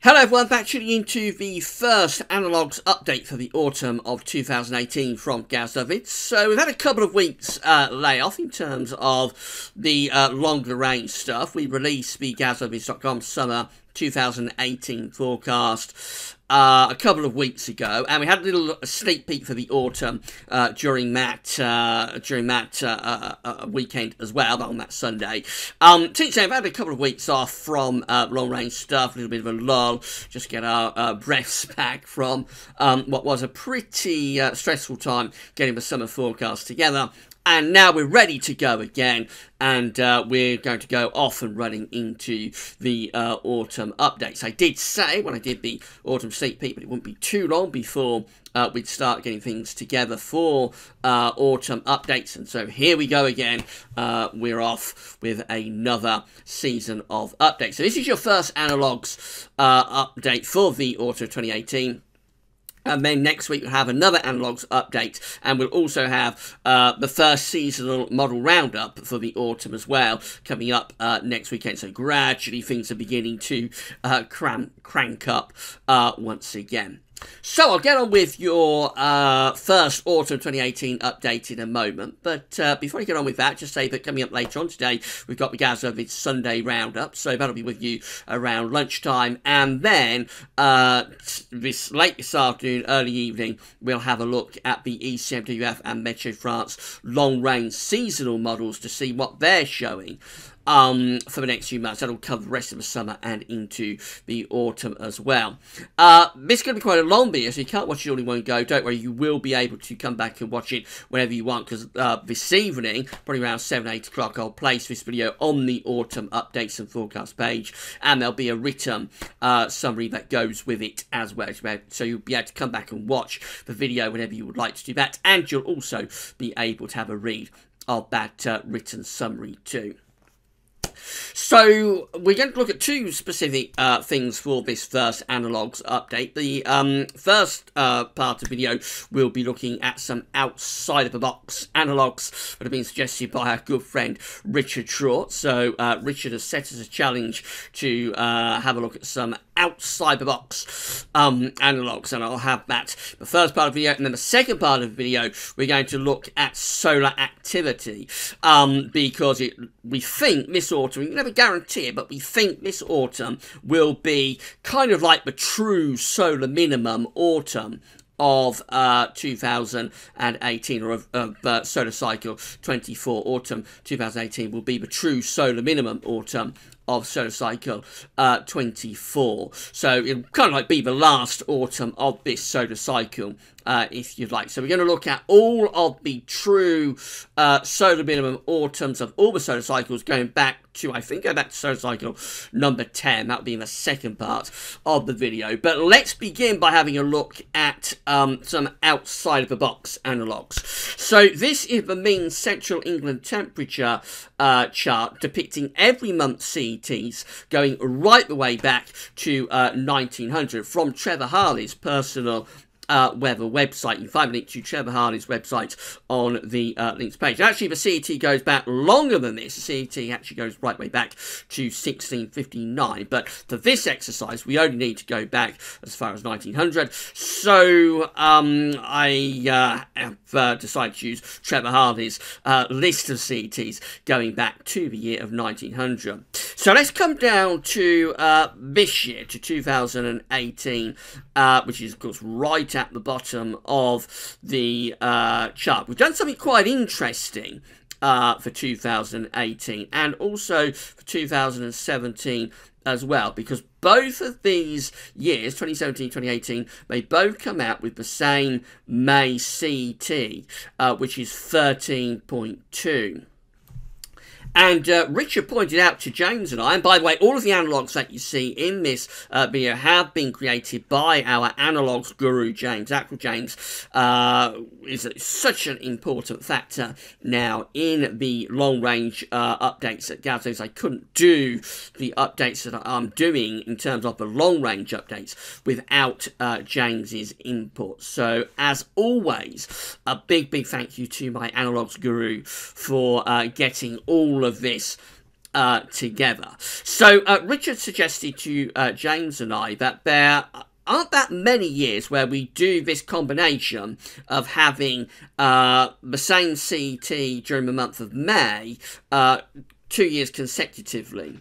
Hello everyone, back tuning into the first Analogues update for the autumn of 2018 from Gazdovid. So we've had a couple of weeks layoff in terms of the longer range stuff. We released the Gazdovid.com summer 2018 forecast a couple of weeks ago, and we had a little sneak peek for the autumn during that weekend as well, on that Sunday. Since then, I've had a couple of weeks off from long range stuff, a little bit of a lull, just get our breaths back from what was a pretty stressful time getting the summer forecast together. And now we're ready to go again, and we're going to go off and running into the autumn updates. I did say when I did the autumn sneak peek, but it wouldn't be too long before we'd start getting things together for autumn updates. And so here we go again. We're off with another season of updates. So this is your first Analogues update for the autumn of 2018. And then next week we'll have another Analogues update, and we'll also have the first seasonal model roundup for the autumn as well, coming up next weekend. So gradually things are beginning to crank up once again. So I'll get on with your first autumn 2018 update in a moment, but before I get on with that, just say that coming up later on today, we've got the Gazdovid Sunday Roundup, so that'll be with you around lunchtime, and then late this afternoon, early evening, we'll have a look at the ECMWF and Meteo France long-range seasonal models to see what they're showing for the next few months. That'll cover the rest of the summer and into the autumn as well. This is going to be quite a long video, so you can't watch it all in one go. Don't worry, you will be able to come back and watch it whenever you want, because this evening, probably around 7-8 o'clock, I'll place this video on the autumn updates and forecast page, and there'll be a written summary that goes with it as well. So you'll be able to come back and watch the video whenever you would like to do that, and you'll also be able to have a read of that written summary too. So we're going to look at two specific things for this first Analogues update. The first part of the video will be looking at some outside-of-the-box analogues that have been suggested by our good friend Richard Short. So Richard has set us a challenge to have a look at some outside-the-box analogues, and I'll have that the first part of the video. And then the second part of the video, we're going to look at solar activity, because we think this autumn, we can never guarantee it, but we think this autumn will be kind of like the true solar minimum autumn of 2018, or of solar cycle 24. Autumn 2018 will be the true solar minimum autumn of solar cycle 24. So it'll kind of like be the last autumn of this solar cycle, if you'd like. So we're going to look at all of the true solar minimum autumns of all the solar cycles, going back to, I think, to solar cycle number 10. That'll be in the second part of the video. But let's begin by having a look at some outside of the box analogues. So this is the mean Central England temperature chart depicting every month's CETs going right the way back to 1900 from Trevor Harley's personal weather website. You can find a link to Trevor Harley's website on the links page. Actually, the CET goes back longer than this. The CET actually goes right way back to 1659. But for this exercise, we only need to go back as far as 1900. So I have decided to use Trevor Harley's list of CETs going back to the year of 1900. So let's come down to this year, to 2018, which is, of course, right at the bottom of the chart. We've done something quite interesting for 2018, and also for 2017 as well, because both of these years, 2017, 2018, they both come out with the same May CET, which is 13.2. And Richard pointed out to James and I, and by the way, all of the analogues that you see in this video have been created by our analogues guru, James. Actual James is such an important factor now in the long-range updates at Gazdovid. I couldn't do the updates that I'm doing in terms of the long-range updates without James's input. So, as always, a big, big thank you to my analogues guru for getting all of this together. So Richard suggested to James and I that there aren't that many years where we do this combination of having the same CET during the month of May 2 years consecutively.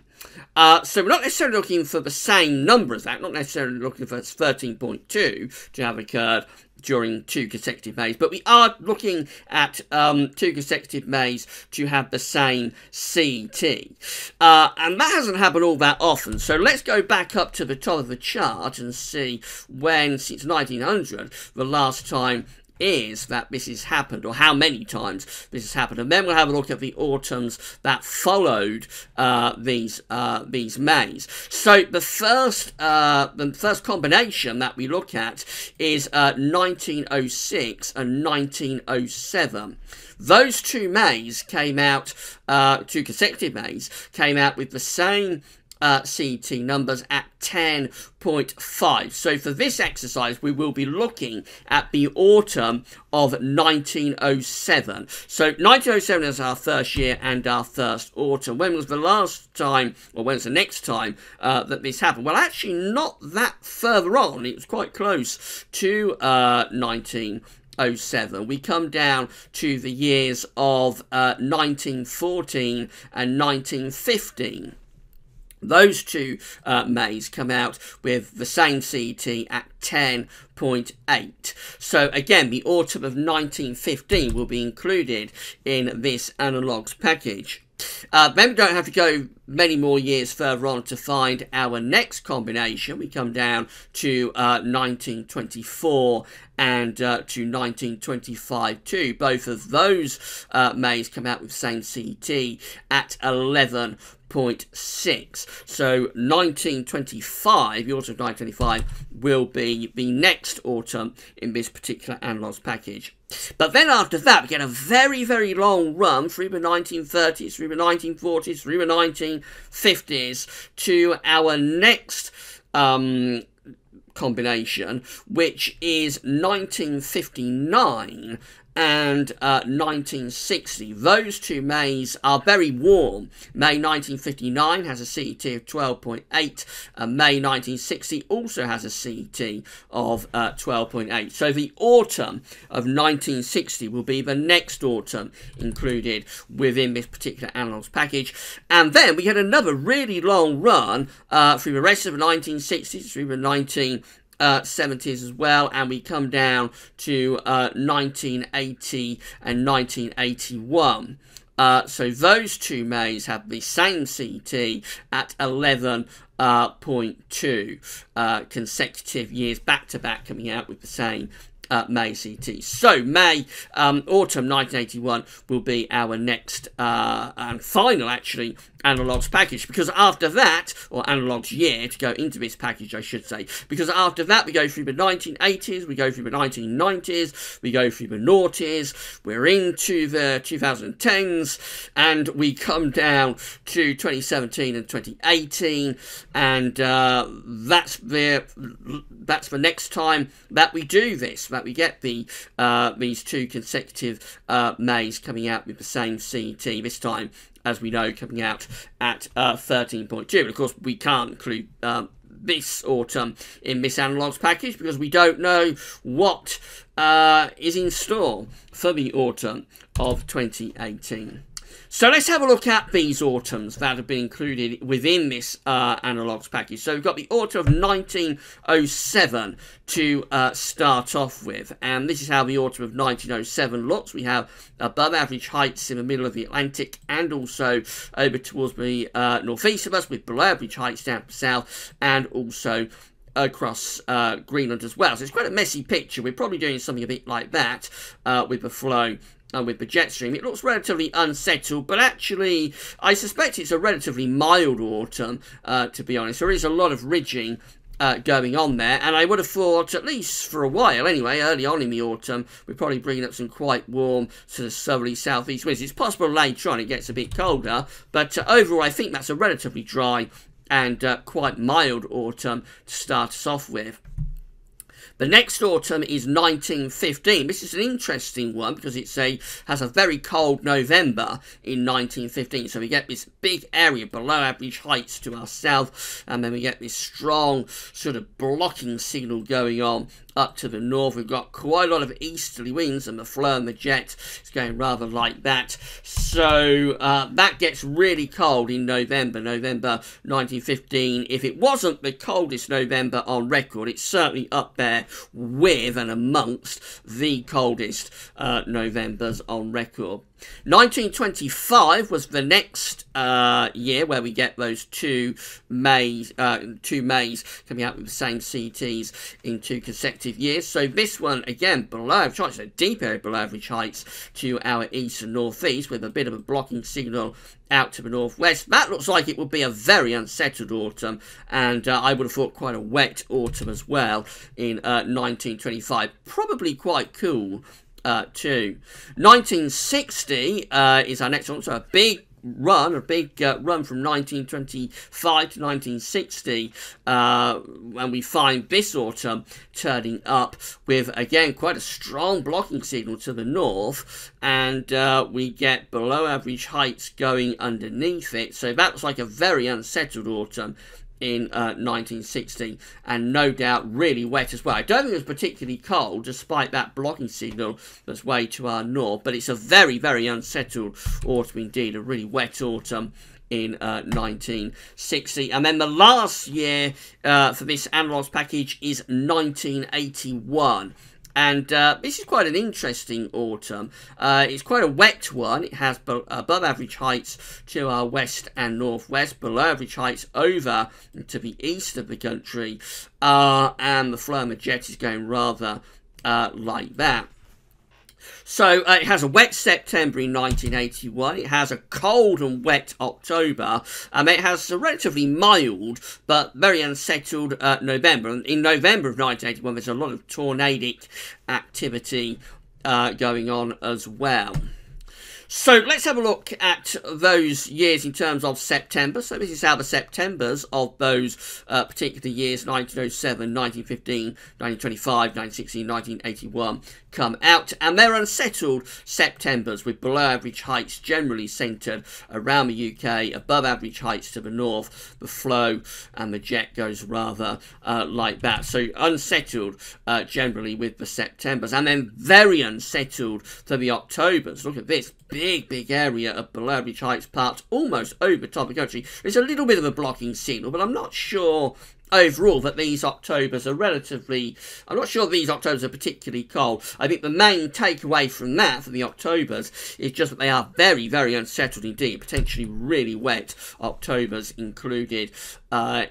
So we're not necessarily looking for the same number as that, not necessarily looking for 13.2 to have occurred during 2 consecutive Mays, but we are looking at 2 consecutive Mays to have the same CET. And that hasn't happened all that often, so let's go back up to the top of the chart and see when, since 1900, the last time is that this has happened, or how many times this has happened, and then we'll have a look at the autumns that followed these Mays. So the first combination that we look at is 1906 and 1907. Those 2 Mays came out, 2 consecutive Mays came out with the same CET numbers at 10.5. So for this exercise, we will be looking at the autumn of 1907. So 1907 is our first year and our first autumn. When was the last time, or when was the next time that this happened? Well, actually not that further on. It was quite close to 1907. We come down to the years of 1914 and 1915. Those 2 Mays come out with the same CET at 10.8. So again, the autumn of 1915 will be included in this Analogues package. Then we don't have to go many more years further on to find our next combination. We come down to 1924 and to 1925 too. Both of those Mays come out with the same CET at 11.6. So 1925, the autumn of 1925, will be the next autumn in this particular Analogues package. But then after that, we get a very, very long run through the 1930s, through the 1940s, through the 1950s to our next combination, which is 1959 and 1960. Those 2 Mays are very warm. May 1959 has a CET of 12.8, and May 1960 also has a CET of 12.8. So the autumn of 1960 will be the next autumn included within this particular Analogues package. And then we had another really long run through the rest of the 1960s, through the 1970s as well, and we come down to 1980 and 1981. So those 2 Mays have the same CET at 11.2 consecutive years back to back, coming out with the same May CET. So May, autumn 1981 will be our next and final, actually, Analogues package, because after that, or Analogues year to go into this package, I should say, because after that we go through the 1980s, we go through the 1990s, we go through the noughties, we're into the 2010s, and we come down to 2017 and 2018, and that's the next time that we do this, that we get the these 2 consecutive Mays coming out with the same CET, this time, as we know, coming out at 13.2. But of course, we can't include this autumn in this Analogues package because we don't know what is in store for the autumn of 2018. So let's have a look at these autumns that have been included within this Analogues package. So we've got the autumn of 1907 to start off with. And this is how the autumn of 1907 looks. We have above average heights in the middle of the Atlantic and also over towards the northeast of us, with below average heights down south, and also across Greenland as well. So it's quite a messy picture. We're probably doing something a bit like that with the flow and with the jet stream. It looks relatively unsettled, but actually I suspect it's a relatively mild autumn, to be honest. There is a lot of ridging going on there, and I would have thought, at least for a while anyway, early on in the autumn, we're probably bringing up some quite warm sort of southerly southeast winds. It's possible later on it gets a bit colder, but overall I think that's a relatively dry and quite mild autumn to start us off with. The next autumn is 1915. This is an interesting one because has a very cold November in 1915. So we get this big area below average heights to our south, and then we get this strong sort of blocking signal going on up to the north. We've got quite a lot of easterly winds, and the flow and the jet is going rather like that. So that gets really cold in November 1915. If it wasn't the coldest November on record, it's certainly up there with and amongst the coldest Novembers on record. 1925 was the next year where we get those two Mays coming out with the same CTs in 2 consecutive years. So this one, again, below average heights, a deep area below average heights to our east and northeast, with a bit of a blocking signal out to the northwest. That looks like it would be a very unsettled autumn, and I would have thought quite a wet autumn as well in 1925. Probably quite cool too. 1960 is our next one, so a big run from 1925 to 1960, and we find this autumn turning up with, again, quite a strong blocking signal to the north, and we get below average heights going underneath it. So that was like a very unsettled autumn in 1960, and no doubt really wet as well. I don't think it was particularly cold, despite that blocking signal that's way to our north, but it's a very, very unsettled autumn indeed, a really wet autumn in 1960. And then the last year for this Analogues package is 1981. And this is quite an interesting autumn. It's quite a wet one. It has above average heights to our west and northwest, below average heights over to the east of the country, and the flow and the jet is going rather like that. So it has a wet September in 1981, it has a cold and wet October, and it has a relatively mild but very unsettled November. And in November of 1981 there's a lot of tornadic activity going on as well. So let's have a look at those years in terms of September. So this is how the Septembers of those particular years, 1907, 1915, 1925, 1916, 1981, come out. And they're unsettled Septembers with below average heights generally centred around the UK, above average heights to the north. The flow and the jet goes rather like that. So unsettled generally with the Septembers, and then very unsettled for the Octobers. Look at this. Big area of below average heights parked almost over top of the country. There's a little bit of a blocking signal, but I'm not sure overall that these Octobers are I'm not sure these Octobers are particularly cold. I think the main takeaway from that for the Octobers is just that they are very, very unsettled indeed, potentially really wet Octobers included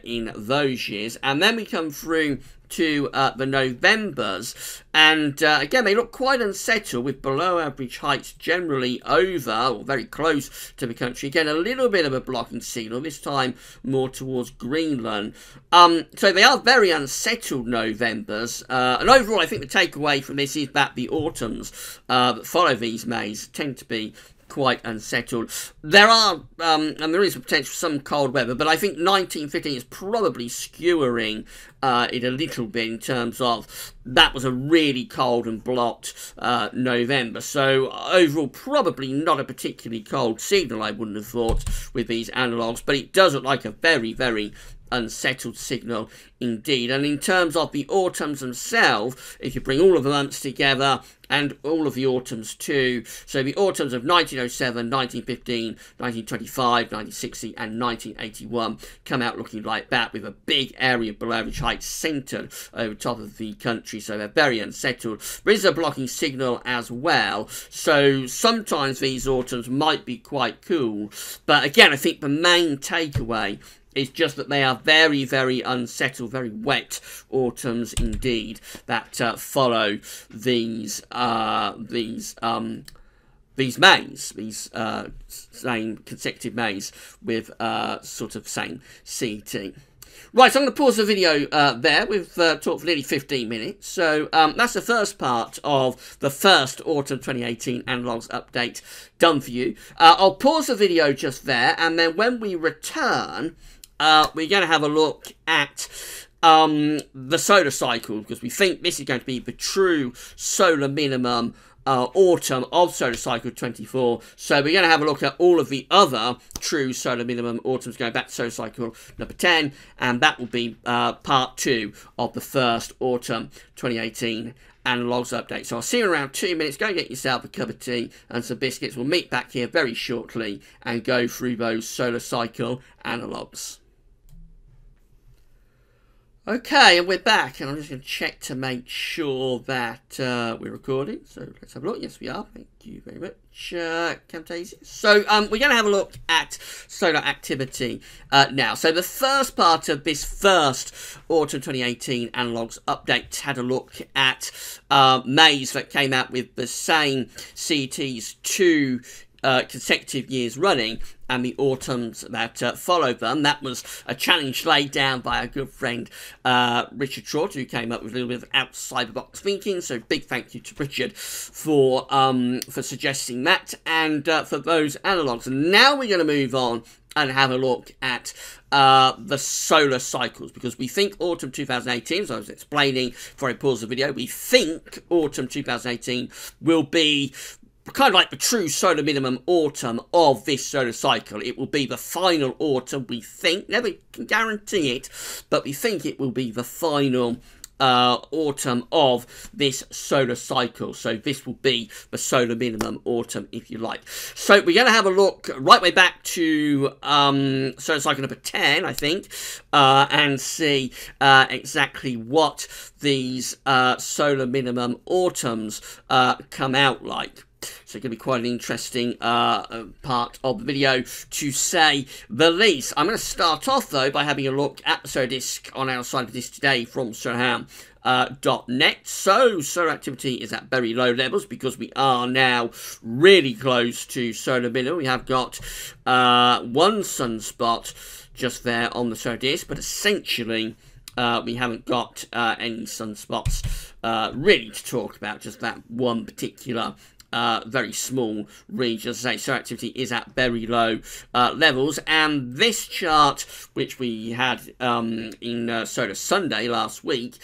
in those years. And then we come through to the Novembers, and again they look quite unsettled with below average heights generally over or very close to the country. Again, a little bit of a blocking signal, this time more towards Greenland. So they are very unsettled Novembers, and overall I think the takeaway from this is that the autumns that follow these Mays tend to be quite unsettled. There are, and there is a potential for some cold weather, but I think 1915 is probably skewering it a little bit in terms of that was a really cold and blocked November. So overall, probably not a particularly cold signal, I wouldn't have thought, with these analogues, but it does look like a very, very unsettled signal indeed. And in terms of the autumns themselves, if you bring all of the months together and all of the autumns too, so the autumns of 1907, 1915, 1925, 1960 and 1981 come out looking like that, with a big area below average height centred over top of the country, so they're very unsettled. There is a blocking signal as well, so sometimes these autumns might be quite cool, but again I think the main takeaway is just that they are very, very unsettled, very wet autumns indeed that follow these Mays, these same consecutive Mays with sort of same CT. Right, so I'm going to pause the video there. We've talked for nearly 15 minutes. So that's the first part of the first Autumn 2018 Analogues update done for you. I'll pause the video just there, and then when we return, we're going to have a look at the solar cycle, because we think this is going to be the true solar minimum autumn of solar cycle 24. So we're going to have a look at all of the other true solar minimum autumns going back to solar cycle number 10, and that will be part 2 of the first autumn 2018 Analogues update. So I'll see you in around 2 minutes. Go and get yourself a cup of tea and some biscuits. We'll meet back here very shortly and go through those solar cycle analogues. Okay, and we're back, and I'm just going to check to make sure that we're recording. So let's have a look. Yes, we are. Thank you very much, Camtasia. So we're going to have a look at solar activity now. So the first part of this first autumn 2018 Analogues update had a look at Maze that came out with the same CETs 2 consecutive years running, and the autumns that followed them. That was a challenge laid down by our good friend Richard Trott, who came up with a little bit of outside-the-box thinking. So big thank you to Richard for suggesting that, and for those analogues. And now we're going to move on and have a look at the solar cycles, because we think autumn 2018, as I was explaining before I paused the video, we think autumn 2018 will be kind of like the true solar minimum autumn of this solar cycle. It will be the final autumn, we think. Never can guarantee it, but we think it will be the final autumn of this solar cycle. So this will be the solar minimum autumn, if you like. So we're going to have a look right way back to solar cycle number 10, I think, and see exactly what these solar minimum autumns come out like. So it's going to be quite an interesting part of the video, to say the least. I'm going to start off, though, by having a look at the solar disk on our side of this today from solarham.net. So solar activity is at very low levels, because we are now really close to solar minimum. We have got one sunspot just there on the solar disk, but essentially we haven't got any sunspots really to talk about, just that one particular very small region. As I say, solar activity is at very low levels, and this chart, which we had in Solar Sunday last week,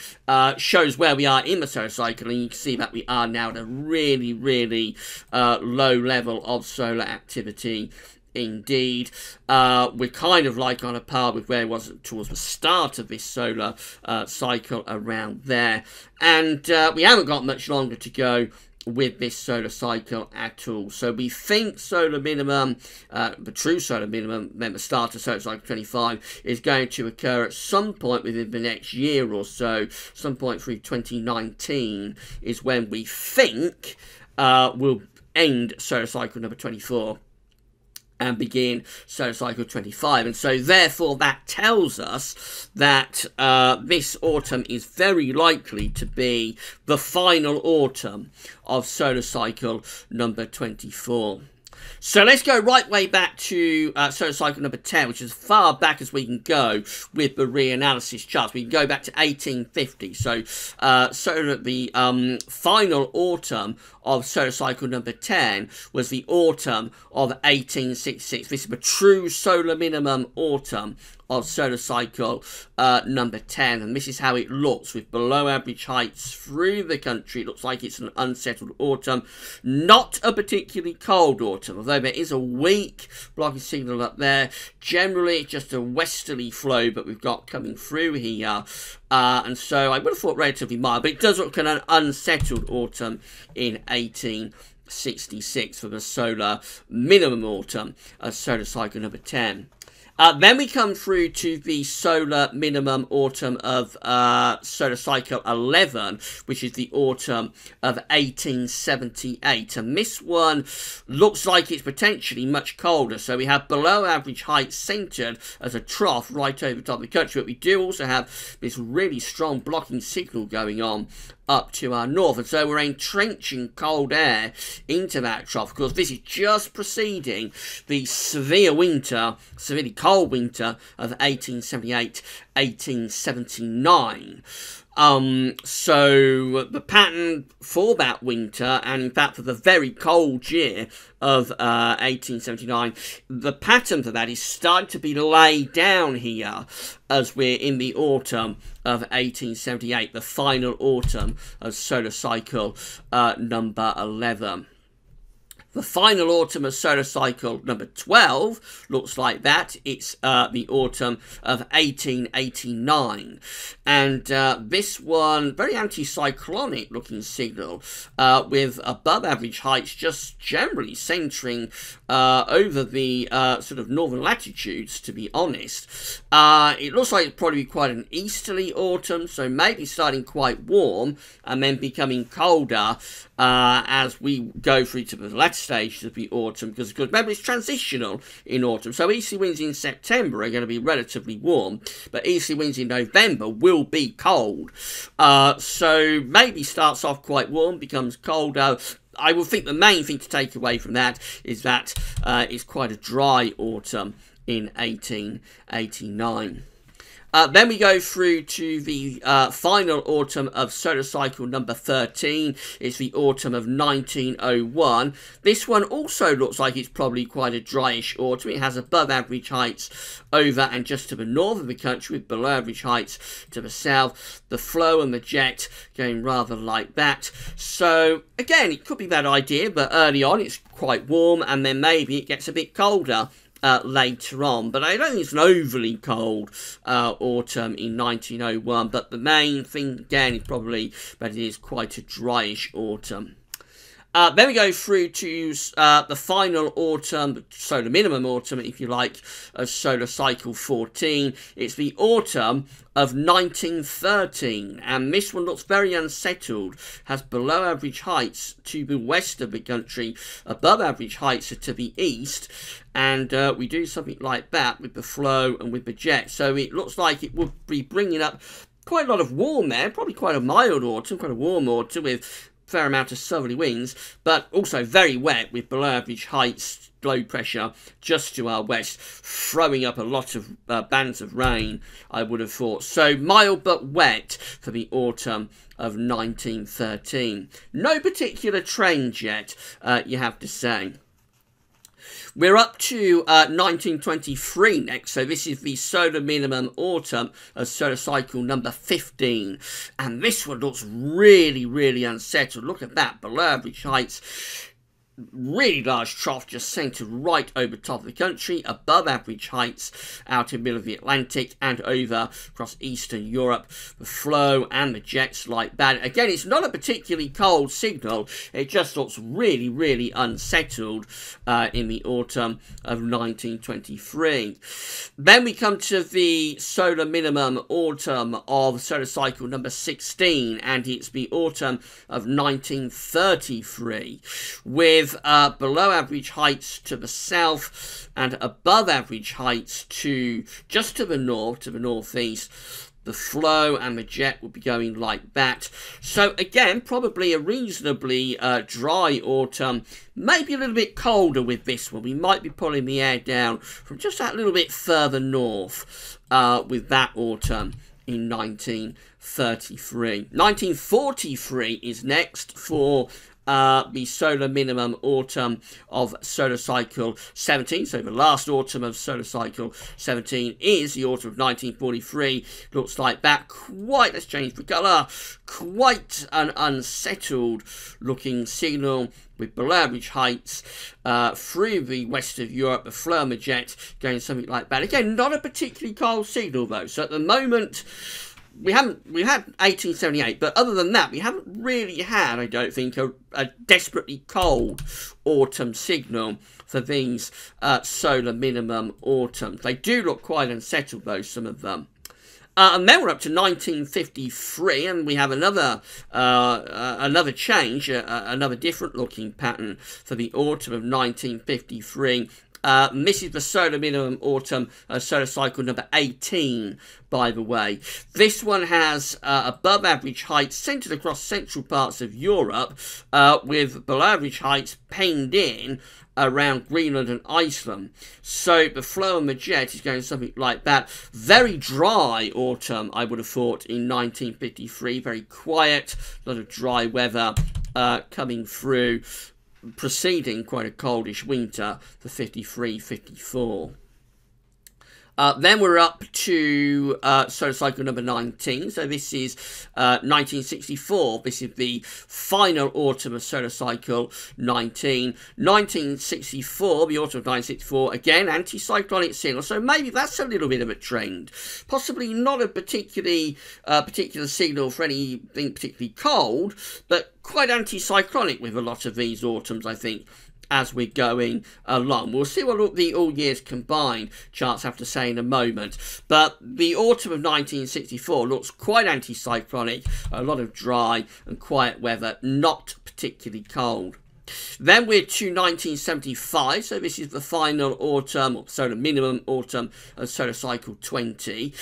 shows where we are in the solar cycle, and you can see that we are now at a really, really low level of solar activity. Indeed, we're kind of like on a par with where it was towards the start of this solar cycle, around there, and we haven't got much longer to go with this solar cycle at all. So we think solar minimum, the true solar minimum, then the start of solar cycle 25, is going to occur at some point within the next year or so. Some point through 2019 is when we think we'll end solar cycle number 24 and begin solar cycle 25. And so therefore that tells us that this autumn is very likely to be the final autumn of solar cycle number 24. So let's go right way back to solar cycle number 10, which is as far back as we can go with the reanalysis charts. We can go back to 1850. So the final autumn of solar cycle number 10 was the autumn of 1866. This is the true solar minimum autumn of solar cycle number 10, and this is how it looks, with below average heights through the country. It looks like it's an unsettled autumn, not a particularly cold autumn, although there is a weak blocking signal up there. Generally it's just a westerly flow that we've got coming through here, and so I would have thought relatively mild, but it does look like an unsettled autumn in 1866 for the solar minimum autumn of solar cycle number 10. Then we come through to the solar minimum autumn of solar cycle 11, which is the autumn of 1878. And this one looks like it's potentially much colder. So we have below average height centered as a trough right over the top of the country. But we do also have this really strong blocking signal going on up to our north, and so we're entrenching cold air into that trough, because this is just preceding the severe winter, severely cold winter of 1878-1879. So the pattern for that winter, and in fact for the very cold year of 1879, the pattern for that is starting to be laid down here as we're in the autumn of 1878, the final autumn of solar cycle number 11. The final autumn of solar cycle number 12 looks like that. It's the autumn of 1889. And this one, very anticyclonic looking signal with above average heights just generally centering over the sort of northern latitudes, to be honest. It looks like it's probably quite an easterly autumn, so maybe starting quite warm and then becoming colder as we go through to the latter stages of the autumn, because remember it's transitional in autumn, so easterly winds in September are going to be relatively warm, but easterly winds in November will be cold. So maybe starts off quite warm, becomes colder. I would think the main thing to take away from that is that it's quite a dry autumn in 1889. Then we go through to the final autumn of solar cycle number 13. It's the autumn of 1901. This one also looks like it's probably quite a dryish autumn. It has above average heights over and just to the north of the country, with below average heights to the south. The flow and the jet going rather like that. So again, it could be that idea, but early on it's quite warm, and then maybe it gets a bit colder later on, but I don't think it's an overly cold autumn in 1901, but the main thing again is probably that it is quite a dryish autumn. Then we go through to the final autumn, solar minimum autumn, if you like, of solar cycle 14. It's the autumn of 1913, and this one looks very unsettled, has below average heights to the west of the country, above average heights to the east, and we do something like that with the flow and with the jet. So it looks like it would be bringing up quite a lot of warm there, probably quite a mild autumn, quite a warm autumn with fair amount of southerly winds, but also very wet with below average heights, low pressure just to our west, throwing up a lot of bands of rain, I would have thought. So mild but wet for the autumn of 1913. No particular trend yet, you have to say. We're up to 1923 next, so this is the solar minimum autumn of solar cycle number 15, and this one looks really, really unsettled. Look at that, below average heights, really large trough just centered right over top of the country, above average heights out in the middle of the Atlantic and over across Eastern Europe. The flow and the jets like that. Again, it's not a particularly cold signal, it just looks really, really unsettled in the autumn of 1923. Then we come to the solar minimum autumn of solar cycle number 16, and it's the autumn of 1933, with below average heights to the south and above average heights to just to the north, to the northeast. The flow and the jet will be going like that. So again, probably a reasonably dry autumn, maybe a little bit colder with this one. We might be pulling the air down from just that little bit further north with that autumn in 1933. 1943 is next for the solar minimum autumn of solar cycle 17. So the last autumn of solar cycle 17 is the autumn of 1943. Looks like that. Quite, let's change the colour, quite an unsettled looking signal with below average heights through the west of Europe, the flow and the jet going something like that. Again, not a particularly cold signal though, so at the moment we had 1878, but other than that, we haven't really had, I don't think, a desperately cold autumn signal for these solar minimum autumns. They do look quite unsettled, though, some of them. And then we're up to 1953, and we have another change, another different looking pattern for the autumn of 1953. This is the solar minimum autumn solar cycle number 18, by the way. This one has above average heights centered across central parts of Europe, with below average heights penned in around Greenland and Iceland. So the flow and the jet is going something like that. Very dry autumn, I would have thought, in 1953. Very quiet, a lot of dry weather coming through, preceding quite a coldish winter for 53-54. Then we're up to solar cycle number 19. So this is 1964. This is the final autumn of solar cycle 19. 1964, the autumn of 1964, again, anticyclonic signal. So maybe that's a little bit of a trend. Possibly not a particular signal for anything particularly cold, but quite anticyclonic with a lot of these autumns, I think, as we're going along. We'll see what the all years combined charts have to say in a moment. But the autumn of 1964 looks quite anticyclonic, a lot of dry and quiet weather, not particularly cold. Then we're to 1975, so this is the final autumn, or solar minimum autumn of solar cycle 20.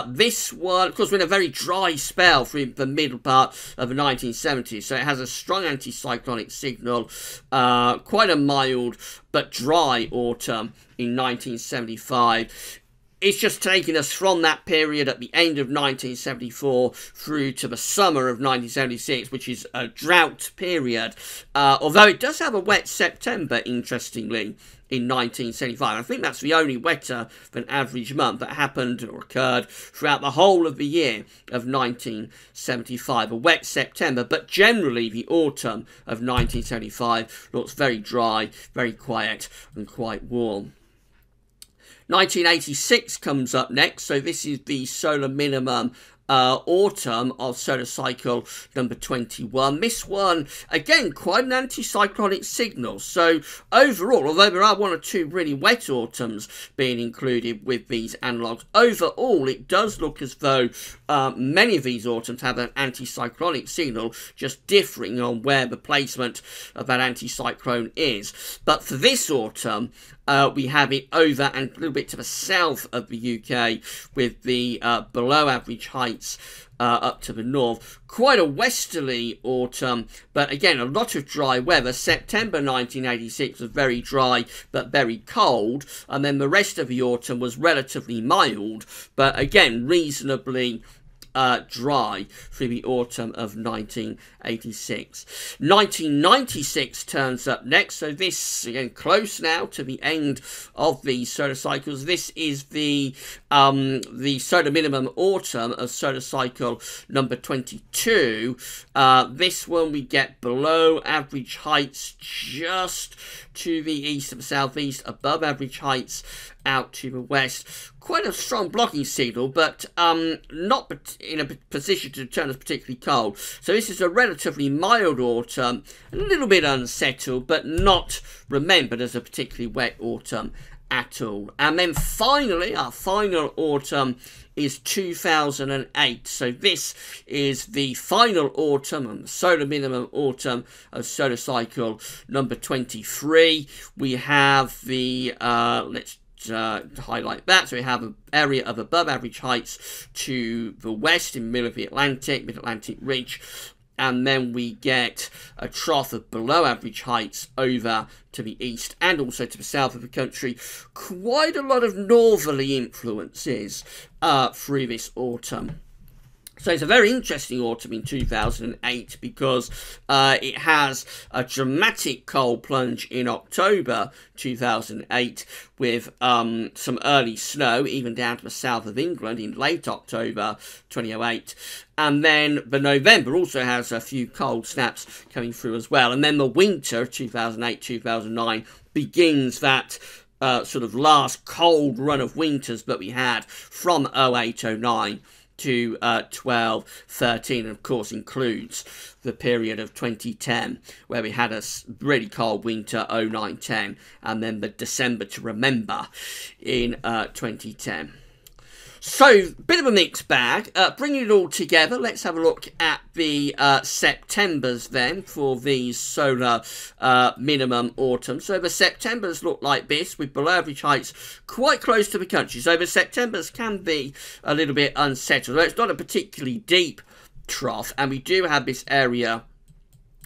This one, of course, we're in a very dry spell through the middle part of the 1970s, so it has a strong anticyclonic signal, quite a mild but dry autumn in 1975. It's just taking us from that period at the end of 1974 through to the summer of 1976, which is a drought period. Although it does have a wet September, interestingly, in 1975. I think that's the only wetter than average month that happened or occurred throughout the whole of the year of 1975. A wet September, but generally the autumn of 1975 looks very dry, very quiet and quite warm. 1986 comes up next, so this is the solar minimum autumn of solar cycle number 21. This one, again, quite an anticyclonic signal. So overall, although there are one or two really wet autumns being included with these analogues, overall it does look as though many of these autumns have an anticyclonic signal, just differing on where the placement of that anticyclone is. But for this autumn, we have it over and a little bit to the south of the UK, with the below average heights up to the north. Quite a westerly autumn, but again, a lot of dry weather. September 1986 was very dry, but very cold. And then the rest of the autumn was relatively mild, but again, reasonably dry through the autumn of 1986. 1996 turns up next, so this, again, close now to the end of the solar cycles. This is the solar minimum autumn of solar cycle number 22. This one we get below average heights just to the east and southeast, above average heights out to the west. Quite a strong blocking signal, but not in a position to turn us particularly cold. So this is a relatively mild autumn, a little bit unsettled, but not remembered as a particularly wet autumn at all. And then finally, our final autumn is 2008. So this is the final autumn and the solar minimum autumn of solar cycle number 23. We have the, let's highlight that. So we have an area of above average heights to the west in the middle of the mid-Atlantic ridge. And then we get a trough of below average heights over to the east and also to the south of the country. Quite a lot of northerly influences through this autumn. So it's a very interesting autumn in 2008 because it has a dramatic cold plunge in October 2008 with some early snow, even down to the south of England in late October 2008. And then the November also has a few cold snaps coming through as well. And then the winter 2008-2009 begins that sort of last cold run of winters that we had from 08-09 to 12-13, and of course includes the period of 2010 where we had a really cold winter 09-10 and then the December to remember in 2010. So, bit of a mixed bag. Bringing it all together, let's have a look at the Septembers then for these solar minimum autumns. So the Septembers look like this, with below average heights quite close to the country. So the Septembers can be a little bit unsettled. Though it's not a particularly deep trough, and we do have this area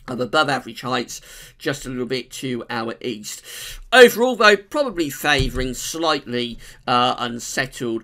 of above average heights just a little bit to our east. Overall, though, probably favouring slightly unsettled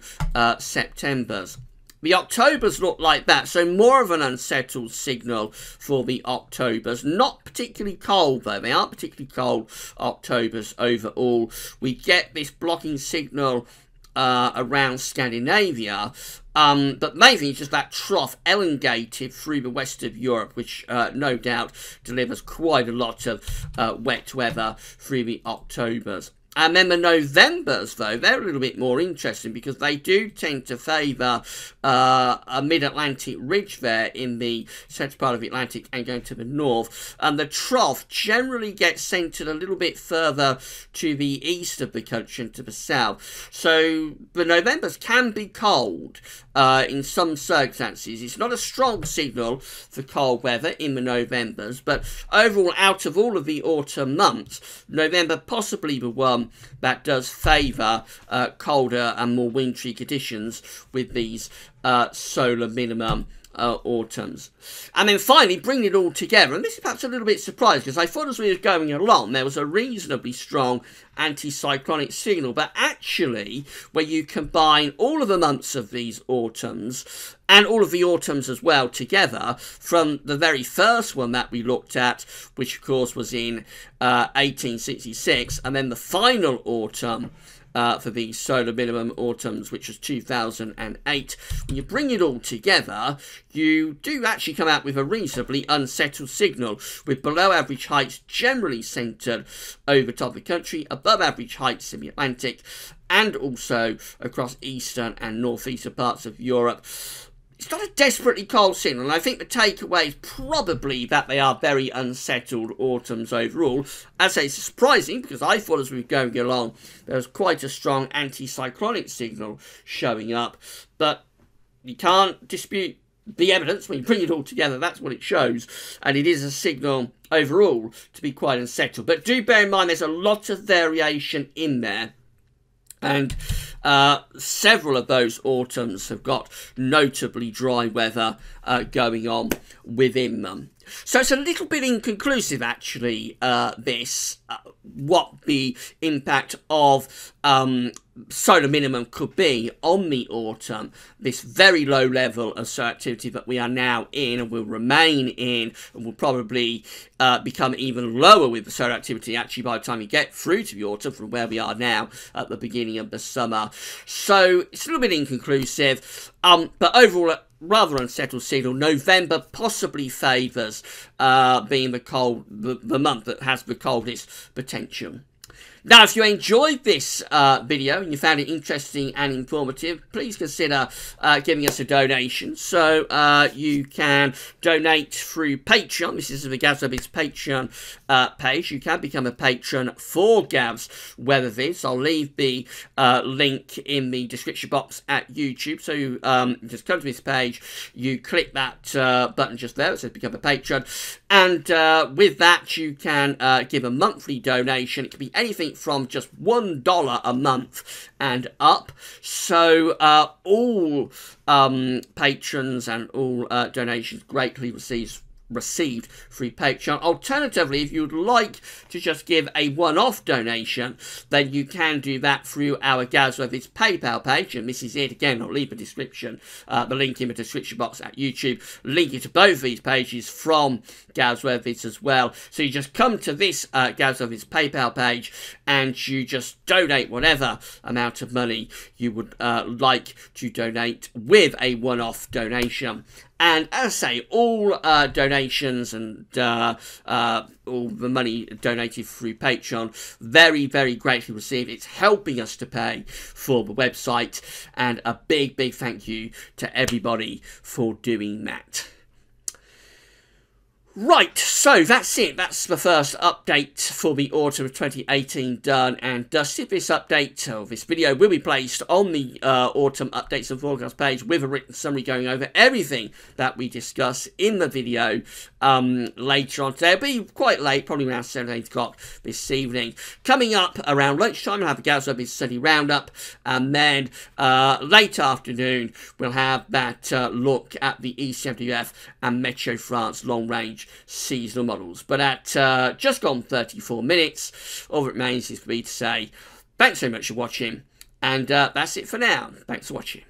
Septembers. The Octobers look like that, so more of an unsettled signal for the Octobers. Not particularly cold, though. They aren't particularly cold Octobers overall. We get this blocking signal around Scandinavia, but mainly just that trough elongated through the west of Europe, which no doubt delivers quite a lot of wet weather through the Octobers. And then the Novembers, though, they're a little bit more interesting because they do tend to favour a mid-Atlantic ridge there in the central part of the Atlantic and going to the north. And the trough generally gets centred a little bit further to the east of the country and to the south. So the Novembers can be cold in some circumstances. It's not a strong signal for cold weather in the Novembers, but overall, out of all of the autumn months, November possibly the one that does favour colder and more wintry conditions with these solar minimum autumns. And then finally, bring it all together, and this is perhaps a little bit surprised because I thought as we were going along there was a reasonably strong anticyclonic signal, but actually when you combine all of the months of these autumns and all of the autumns as well together, from the very first one that we looked at, which of course was in 1866, and then the final autumn for the solar minimum autumns, which was 2008. When you bring it all together, you do actually come out with a reasonably unsettled signal, with below average heights generally centred over top of the country, above average heights in the Atlantic, and also across eastern and northeastern parts of Europe. It's not a desperately cold signal, and I think the takeaway is probably that they are very unsettled autumns overall. As I say, it's surprising because I thought as we were going along there was quite a strong anticyclonic signal showing up, but you can't dispute the evidence. When you bring it all together, that's what it shows, and it is a signal overall to be quite unsettled. But do bear in mind there's a lot of variation in there, and several of those autumns have got notably dry weather going on within them. So it's a little bit inconclusive, actually, what the impact of solar minimum could be on the autumn. This very low level of solar activity that we are now in and will remain in, and will probably become even lower with the solar activity actually by the time you get through to the autumn from where we are now at the beginning of the summer. So it's a little bit inconclusive, but overall rather unsettled signal. November possibly favours being the month that has the coldest potential. Now, if you enjoyed this video and you found it interesting and informative, please consider giving us a donation. So you can donate through Patreon. This is the Gavs Weather Vids Patreon page. You can become a patron for Gavs Weather Vids. I'll leave the link in the description box at YouTube. So you just come to this page, you click that button just there that says become a patron, and with that you can give a monthly donation. It can be anything from just $1 a month and up. So all patrons and all donations greatly received through Patreon. Alternatively, if you'd like to just give a one-off donation, then you can do that through our Gavs Weather Vids PayPal page, and this is it again. I'll leave the link in the description box at YouTube, linking to both of these pages from Gavs Weather Vids as well. So you just come to this Gavs Weather Vids PayPal page and you just donate whatever amount of money you would like to donate with a one-off donation. And as I say, all donations and all the money donated through Patreon, very, very greatly received. It's helping us to pay for the website, and a big, big thank you to everybody for doing that. Right, So that's it. That's the first update for the autumn of 2018 done and dusted. This update, or this video, will be placed on the autumn updates and forecast page with a written summary going over everything that we discuss in the video later on today. It'll be quite late, probably around 7 8 o'clock this evening. Coming up around lunchtime, I'll have the Gazzo Business Study Roundup, and then late afternoon, we'll have that look at the E70F and Metro France long-range seasonal models. But at just gone 34 minutes, all that remains is for me to say thanks very much for watching, and that's it for now. Thanks for watching.